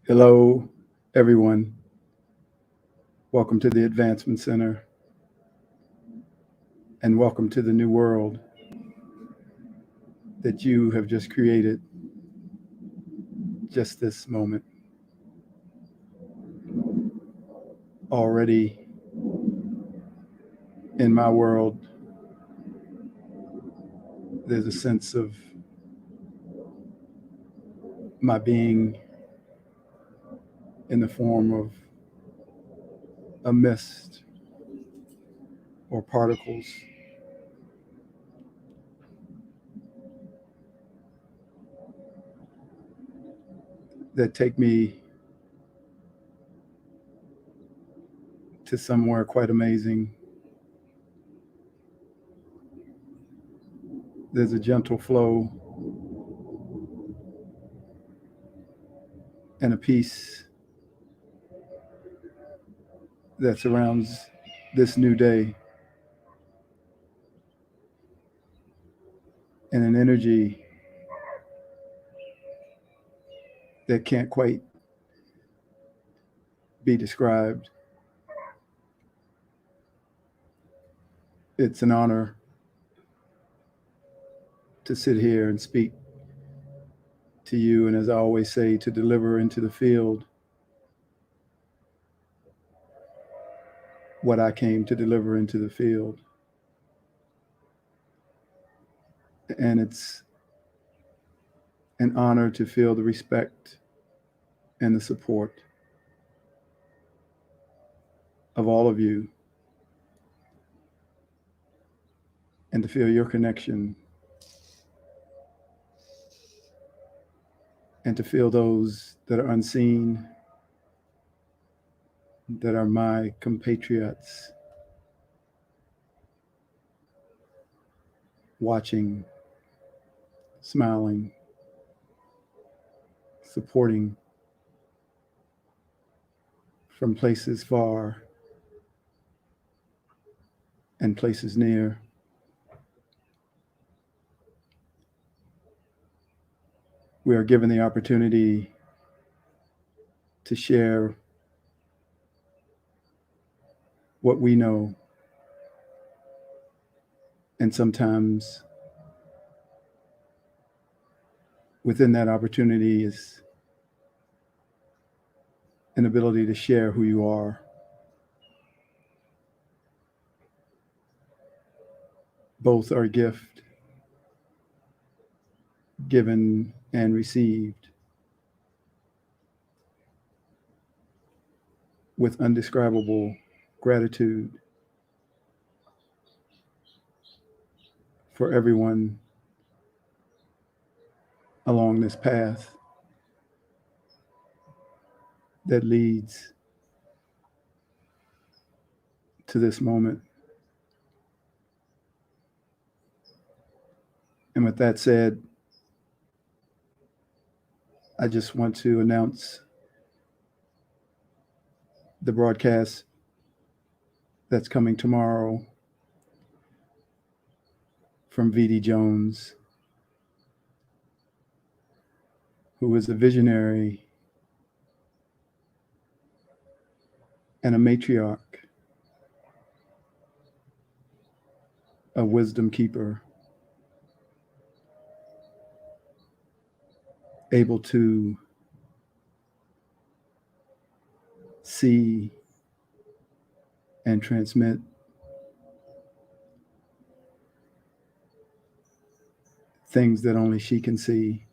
Hello, everyone. Welcome to the Advancement Center and welcome to the new world that you have just created just this moment. Already in my world, there's a sense of my being in the form of a mist or particles that take me to somewhere quite amazing. There's a gentle flow and a peace that surrounds this new day, and an energy that can't quite be described. It's an honor to sit here and speak to you, and as I always say, to deliver into the field what I came to deliver into the field. And it's an honor to feel the respect and the support of all of you, and to feel your connection, and to feel those that are unseen, that are my compatriots, watching, smiling, supporting from places far and places near. We are given the opportunity to share what we know, and sometimes within that opportunity is an ability to share who you are. Both are a gift, given and received with undescribable gratitude for everyone along this path that leads to this moment. And with that said, I just want to announce the broadcast that's coming tomorrow from V.D. Jones, who is a visionary and a matriarch, a wisdom keeper, able to see and transmit things that only she can see.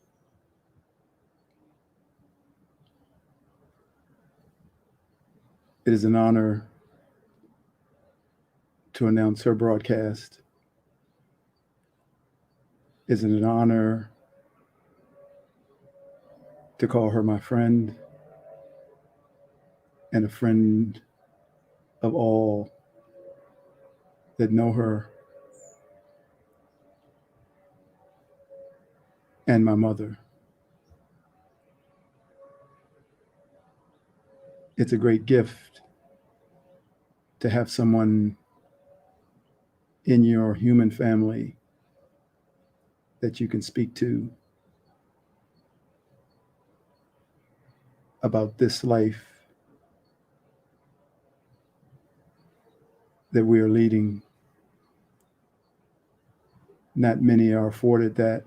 It is an honor to announce her broadcast. It is an honor to call her my friend and a friend of all that know her, and my mother. It's a great gift to have someone in your human family that you can speak to. about this life that we are leading. Not many are afforded that.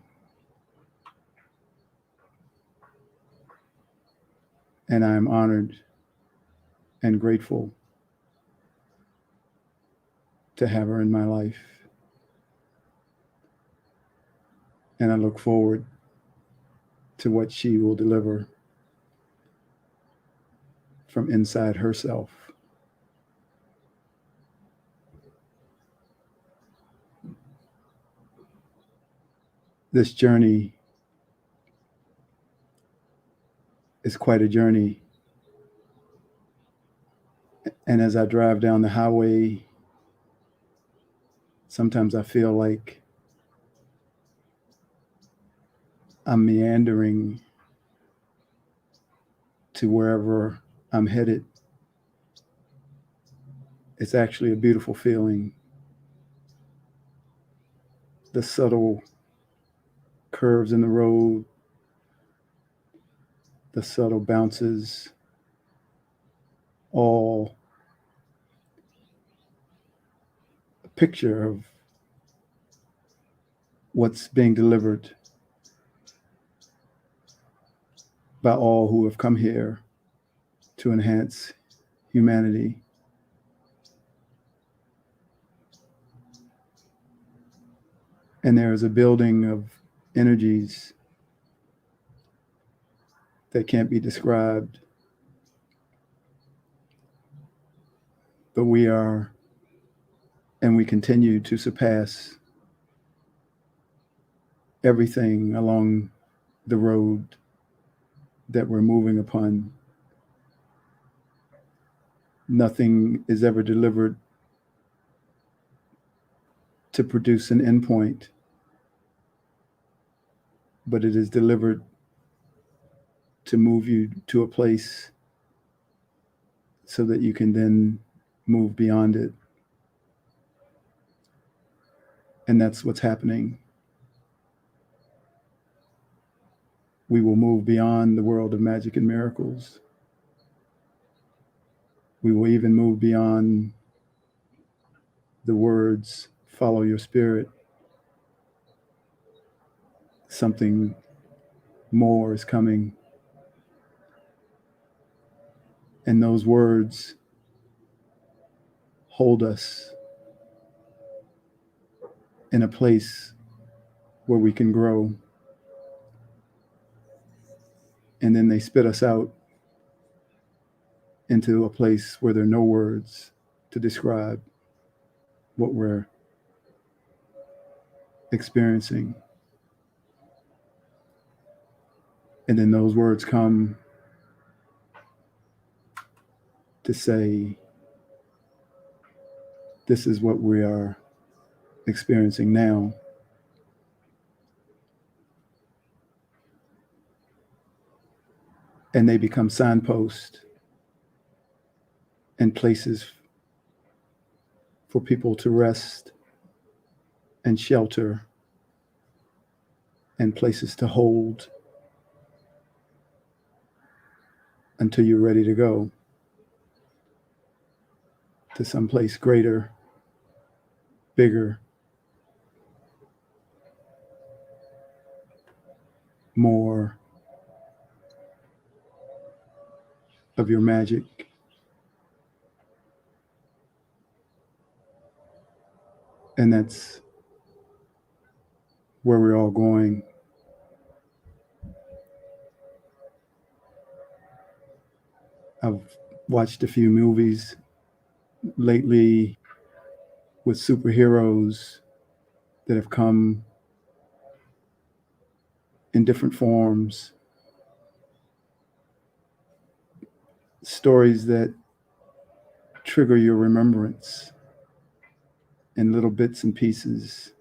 And I am honored and grateful to have her in my life. And I look forward to what she will deliver from inside herself. This journey is quite a journey. And as I drive down the highway, sometimes I feel like I'm meandering to wherever I'm headed. It's actually a beautiful feeling. The subtle curves in the road, the subtle bounces, all a picture of what's being delivered by all who have come here to enhance humanity. And there is a building of energies that can't be described. But we are, and we continue to surpass everything along the road that we're moving upon. Nothing is ever delivered to produce an endpoint, but it is delivered to move you to a place so that you can then move beyond it. And that's what's happening. We will move beyond the world of magic and miracles. We will even move beyond the words, follow your spirit. Something more is coming. And those words hold us in a place where we can grow. And then they spit us out into a place where there are no words to describe what we're experiencing. And then those words come to say, this is what we are experiencing now. And they become signposts and places for people to rest and shelter and places to hold until you're ready to go to someplace greater, bigger, more of your magic. And that's where we're all going. I've watched a few movies lately with superheroes that have come in different forms. Stories that trigger your remembrance in little bits and pieces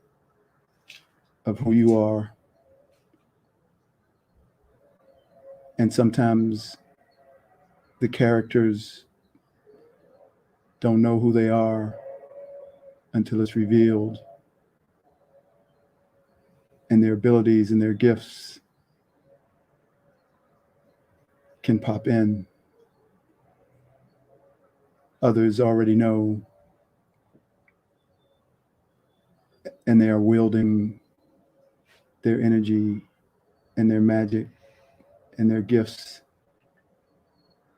of who you are. And sometimes the characters don't know who they are until it's revealed. And their abilities and their gifts can pop in. Others already know, and they are wielding their energy and their magic and their gifts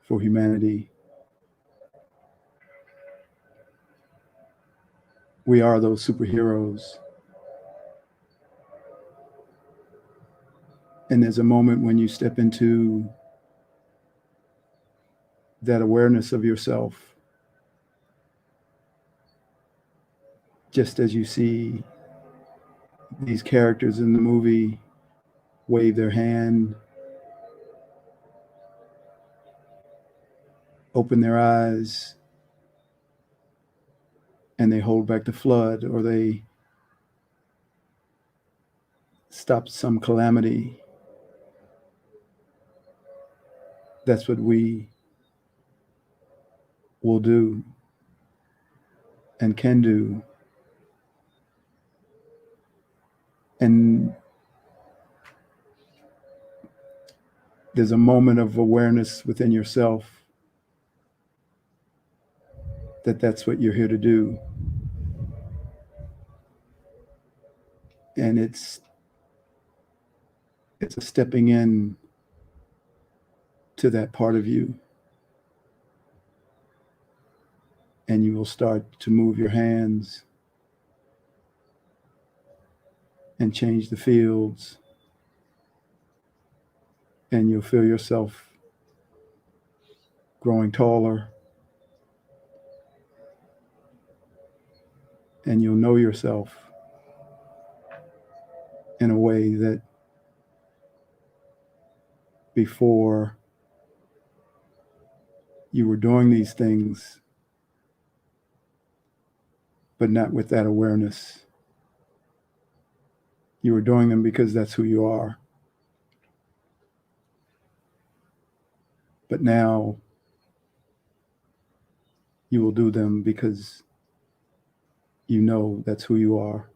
for humanity. We are those superheroes. And there's a moment when you step into that awareness of yourself, just as you see these characters in the movie wave their hand, open their eyes, and they hold back the flood, or they stop some calamity. That's what we will do and can do. And there's a moment of awareness within yourself that that's what you're here to do. And it's a stepping in to that part of you. And you will start to move your hands and change the fields. And you'll feel yourself growing taller. And you'll know yourself in a way that before you were doing these things, but not with that awareness. You were doing them because that's who you are. But now you will do them because you know that's who you are.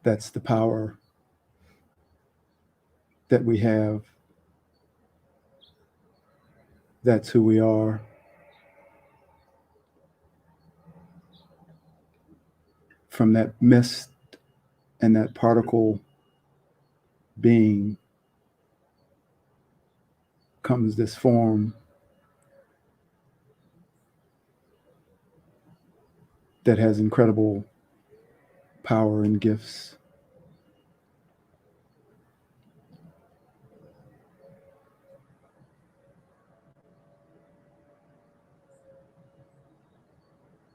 That's the power that we have. That's who we are. From that mist and that particle being comes this form that has incredible power and gifts.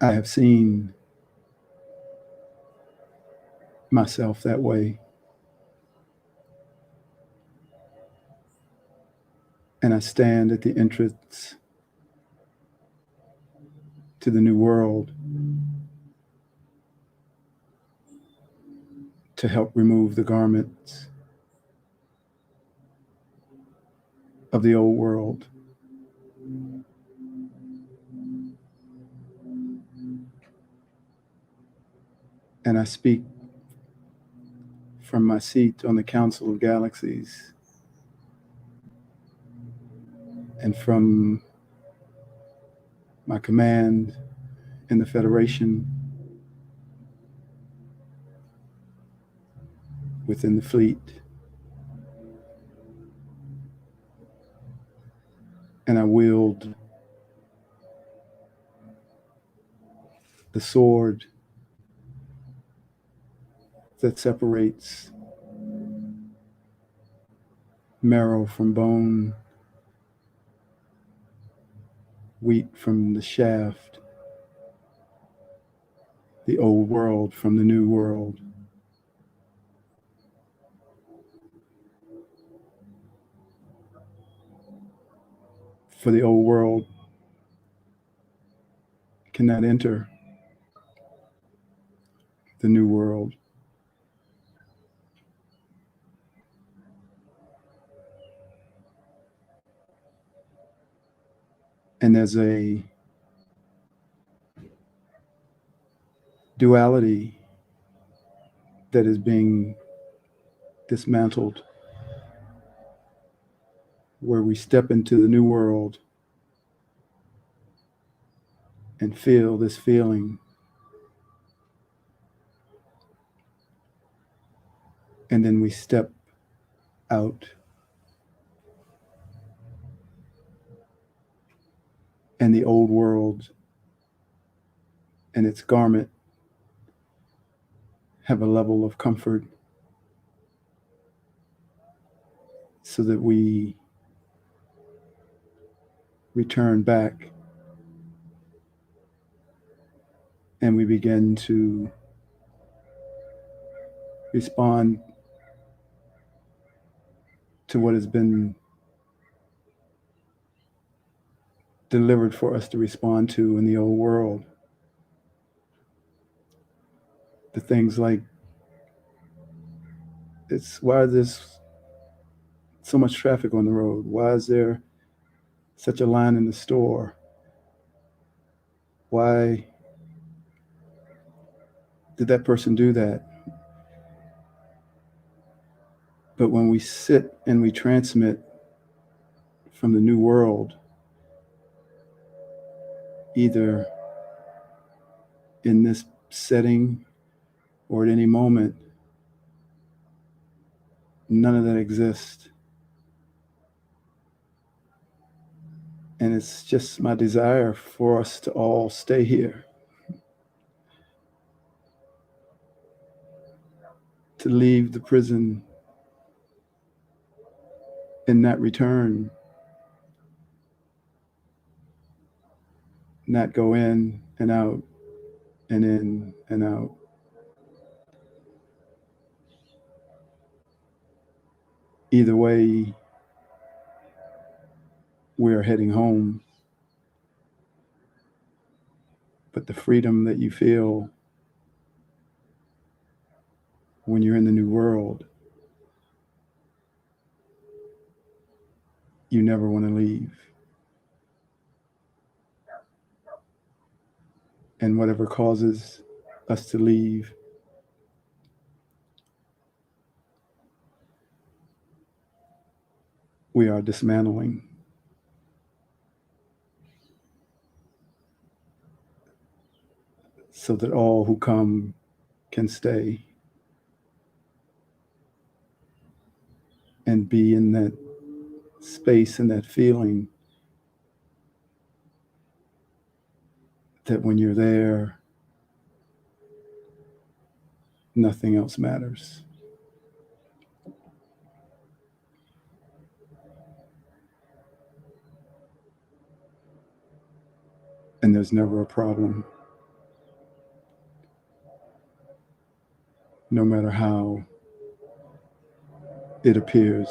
I have seen myself that way. And I stand at the entrance to the new world to help remove the garments of the old world. And I speak from my seat on the Council of Galaxies and from my command in the Federation, within the fleet. And I wield the sword that separates marrow from bone, wheat from the shaft, the old world from the new world. For the old world cannot enter the new world. And there's a duality that is being dismantled, where we step into the new world and feel this feeling. And then we step out. And the old world and its garment have a level of comfort so that we return back and we begin to respond to what has been delivered for us to respond to in the old world. The things like, why is there so much traffic on the road? Why is there such a line in the store? Why did that person do that? But when we sit and we transmit from the new world, either in this setting or at any moment, none of that exists. And it's just my desire for us to all stay here, to leave the prison and not return, not go in and out and in and out. Either way, we're heading home. But the freedom that you feel when you're in the new world, you never want to leave. And whatever causes us to leave, we are dismantling. So that all who come can stay and be in that space and that feeling that when you're there, nothing else matters. And there's never a problem, no matter how it appears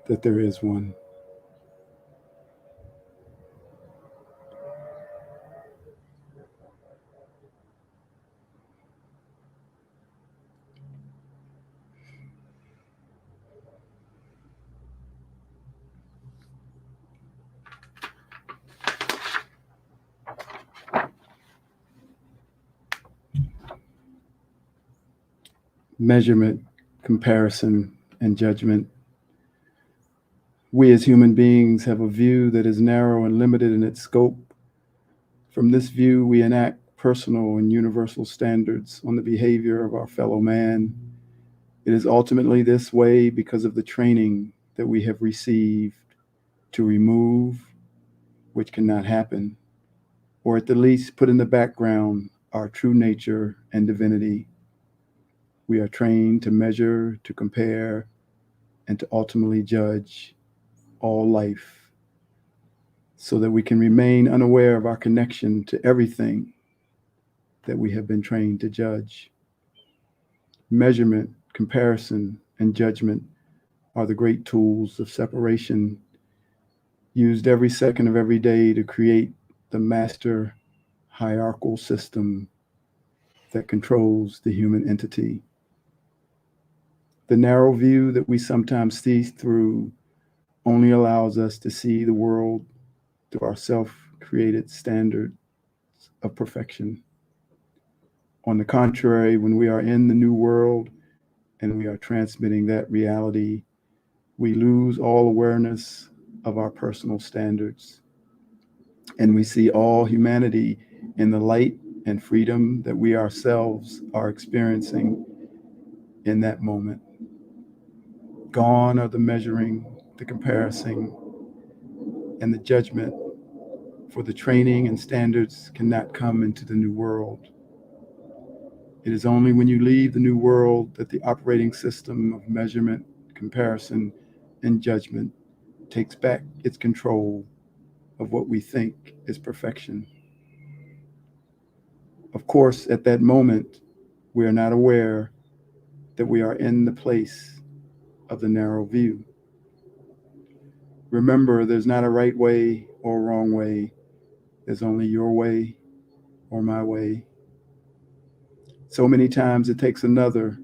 that there is one. Measurement, comparison, and judgment. We as human beings have a view that is narrow and limited in its scope. From this view, we enact personal and universal standards on the behavior of our fellow man. It is ultimately this way because of the training that we have received to remove, which cannot happen, or at the least put in the background our true nature and divinity. We are trained to measure, to compare, and to ultimately judge all life so that we can remain unaware of our connection to everything that we have been trained to judge. Measurement, comparison, and judgment are the great tools of separation used every second of every day to create the master hierarchical system that controls the human entity. The narrow view that we sometimes see through only allows us to see the world through our self-created standards of perfection. On the contrary, when we are in the new world, and we are transmitting that reality, we lose all awareness of our personal standards, and we see all humanity in the light and freedom that we ourselves are experiencing in that moment. Gone are the measuring, the comparison, and the judgment, for the training and standards cannot come into the new world. It is only when you leave the new world that the operating system of measurement, comparison, and judgment takes back its control of what we think is perfection. Of course, at that moment, we are not aware that we are in the place of the narrow view. Remember, there's not a right way or wrong way. There's only your way or my way. So many times it takes another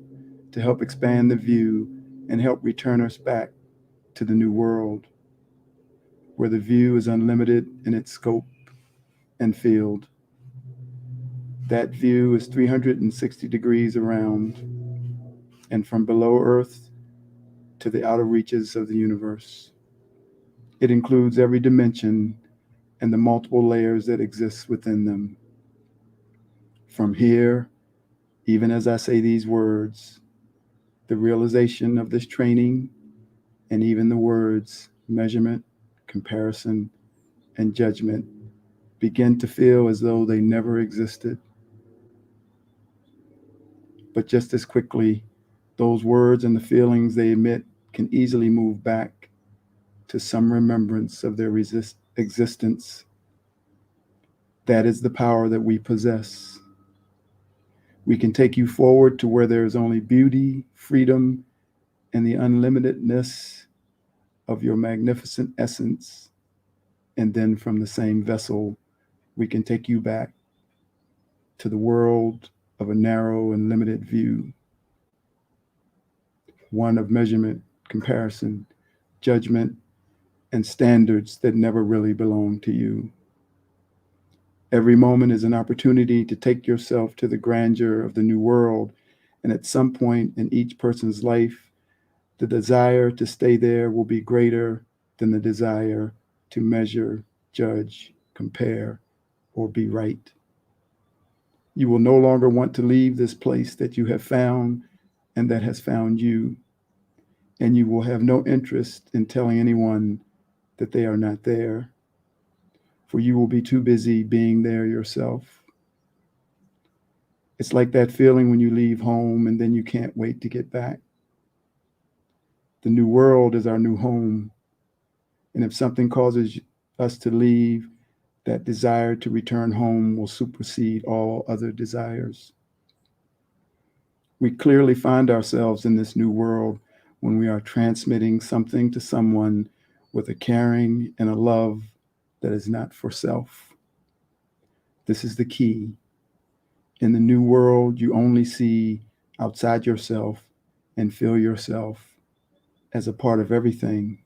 to help expand the view and help return us back to the new world, where the view is unlimited in its scope and field. That view is 360 degrees around and from below Earth to the outer reaches of the universe. It includes every dimension and the multiple layers that exist within them. From here, even as I say these words, the realization of this training and even the words measurement, comparison, and judgment begin to feel as though they never existed. But just as quickly, those words and the feelings they emit can easily move back to some remembrance of their existence. That is the power that we possess. We can take you forward to where there is only beauty, freedom, and the unlimitedness of your magnificent essence. And then from the same vessel, we can take you back to the world of a narrow and limited view, one of measurement, comparison, judgment, and standards that never really belong to you. Every moment is an opportunity to take yourself to the grandeur of the new world, and at some point in each person's life, the desire to stay there will be greater than the desire to measure, judge, compare, or be right. You will no longer want to leave this place that you have found and that has found you, and you will have no interest in telling anyone that they are not there, for you will be too busy being there yourself. It's like that feeling when you leave home and then you can't wait to get back. The new world is our new home, and if something causes us to leave, that desire to return home will supersede all other desires. We clearly find ourselves in this new world when we are transmitting something to someone with a caring and a love that is not for self. This is the key. In the new world, you only see outside yourself and feel yourself as a part of everything.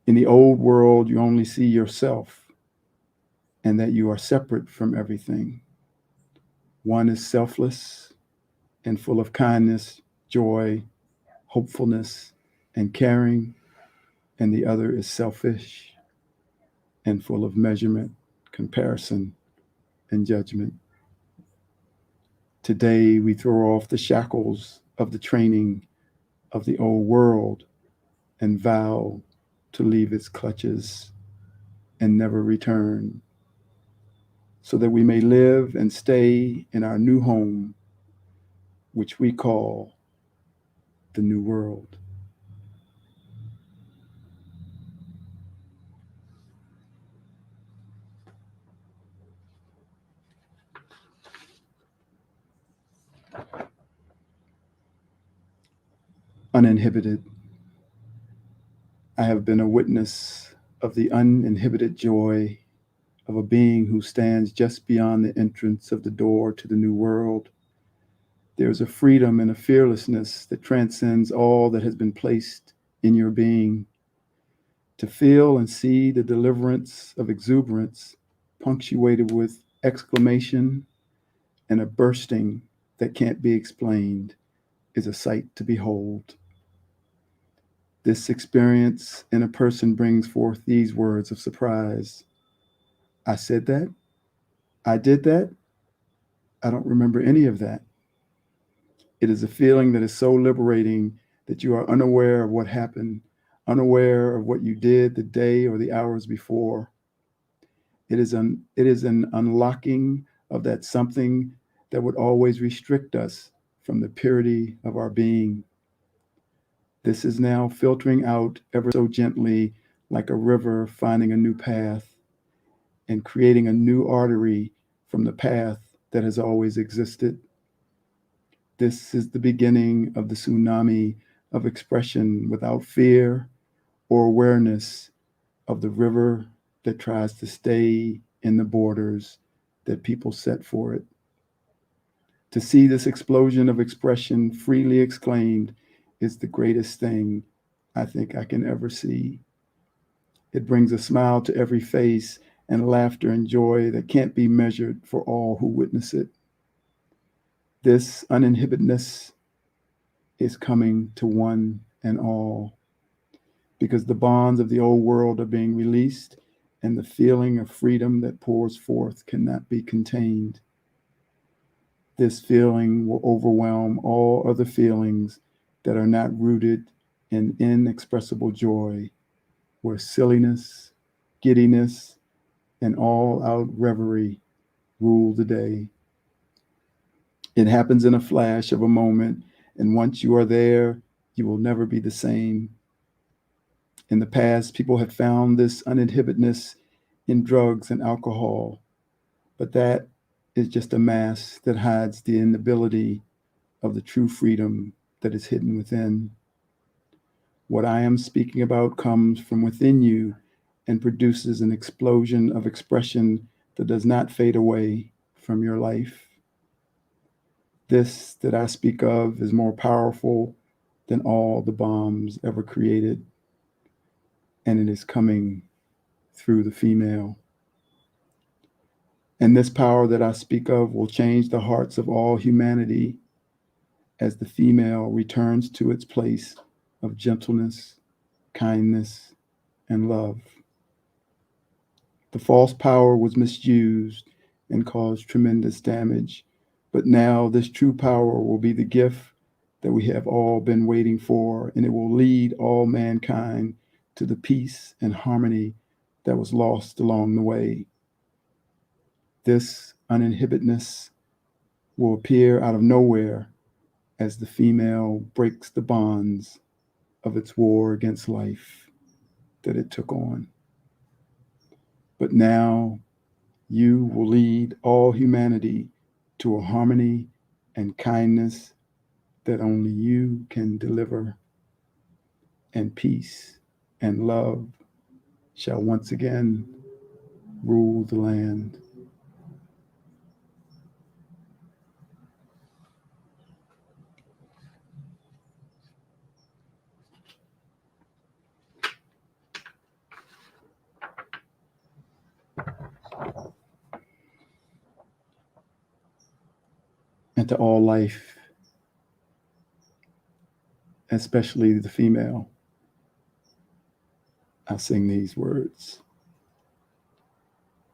In the old world, you only see yourself and that you are separate from everything. One is selfless and full of kindness, joy, hopefulness, and caring, and the other is selfish and full of measurement, comparison, and judgment. Today, we throw off the shackles of the training of the old world and vow to leave its clutches and never return, so that we may live and stay in our new home, which we call the new world. Uninhibited. I have been a witness of the uninhibited joy of a being who stands just beyond the entrance of the door to the new world. There is a freedom and a fearlessness that transcends all that has been placed in your being. To feel and see the deliverance of exuberance, punctuated with exclamation and a bursting that can't be explained, is a sight to behold. This experience in a person brings forth these words of surprise. I said that? I did that? I don't remember any of that. It is a feeling that is so liberating that you are unaware of what happened, unaware of what you did the day or the hours before. It is an unlocking of that something that would always restrict us from the purity of our being. This is now filtering out ever so gently, like a river finding a new path and creating a new artery from the path that has always existed. This is the beginning of the tsunami of expression without fear or awareness of the river that tries to stay in the borders that people set for it. To see this explosion of expression freely exclaimed is the greatest thing I think I can ever see. It brings a smile to every face and laughter and joy that can't be measured for all who witness it. This uninhibitedness is coming to one and all because the bonds of the old world are being released and the feeling of freedom that pours forth cannot be contained. This feeling will overwhelm all other feelings that are not rooted in inexpressible joy, where silliness, giddiness, and all out reverie rule the day. It happens in a flash of a moment, and once you are there, you will never be the same. In the past, people have found this uninhibitedness in drugs and alcohol, but that is just a mask that hides the inability of the true freedom that is hidden within. What I am speaking about comes from within you and produces an explosion of expression that does not fade away from your life. This that I speak of is more powerful than all the bombs ever created, and it is coming through the female. And this power that I speak of will change the hearts of all humanity as the female returns to its place of gentleness, kindness, and love. The false power was misused and caused tremendous damage, but now this true power will be the gift that we have all been waiting for, and it will lead all mankind to the peace and harmony that was lost along the way. This uninhibitedness will appear out of nowhere as the female breaks the bonds of its war against life that it took on. But now you will lead all humanity to a harmony and kindness that only you can deliver, and peace and love shall once again rule the land. And to all life, especially the female, I sing these words.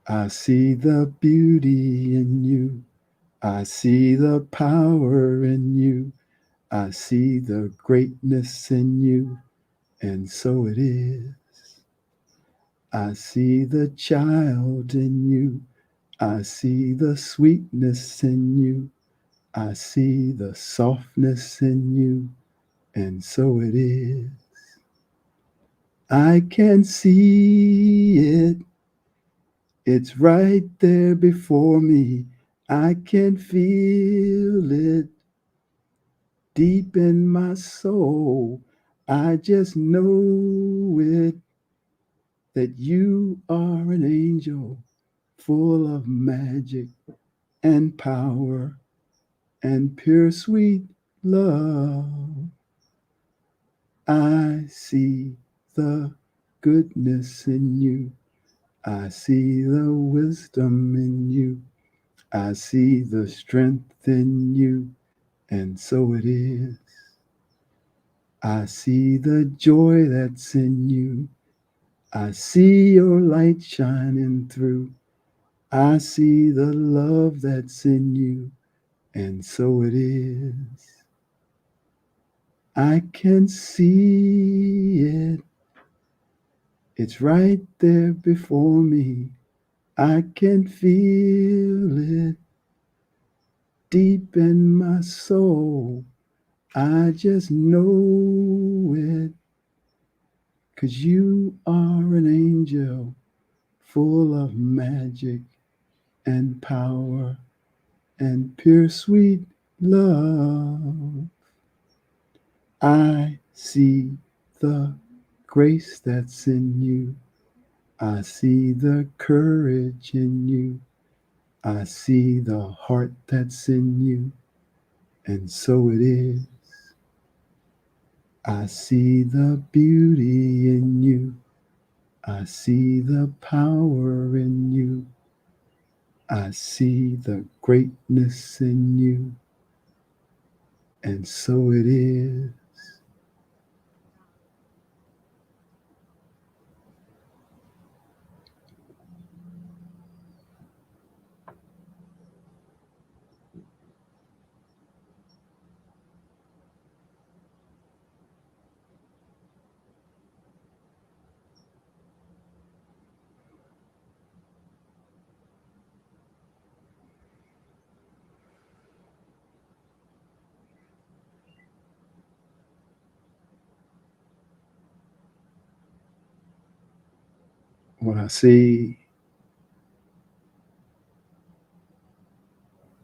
I see the beauty in you. I see the power in you. I see the greatness in you. And so it is. I see the child in you. I see the sweetness in you. I see the softness in you. And so it is. I can see it. It's right there before me. I can feel it deep in my soul. I just know it that you are an angel full of magic and power and pure sweet love. I see the goodness in you. I see the wisdom in you. I see the strength in you. And so it is. I see the joy that's in you. I see your light shining through. I see the love that's in you, and so it is. I can see it. It's right there before me. I can feel it deep in my soul. I just know it, 'cause you are an angel full of magic and power and pure sweet love. I see the grace that's in you. I see the courage in you. I see the heart that's in you. And so it is. I see the beauty in you. I see the power in you. I see the greatness in you. And so it is. When I see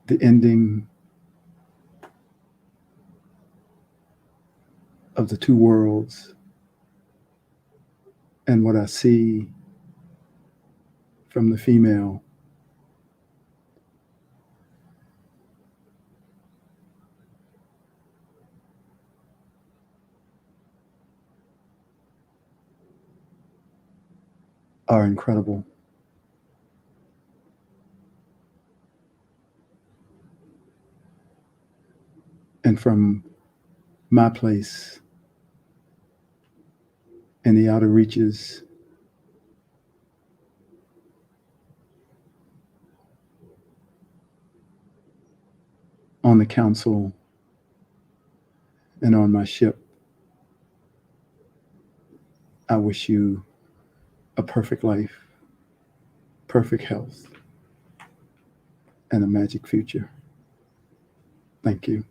the ending of the two worlds and what I see from the female, are incredible. And from my place in the outer reaches, on the council, and on my ship, I wish you a perfect life, perfect health, and a magic future. Thank you.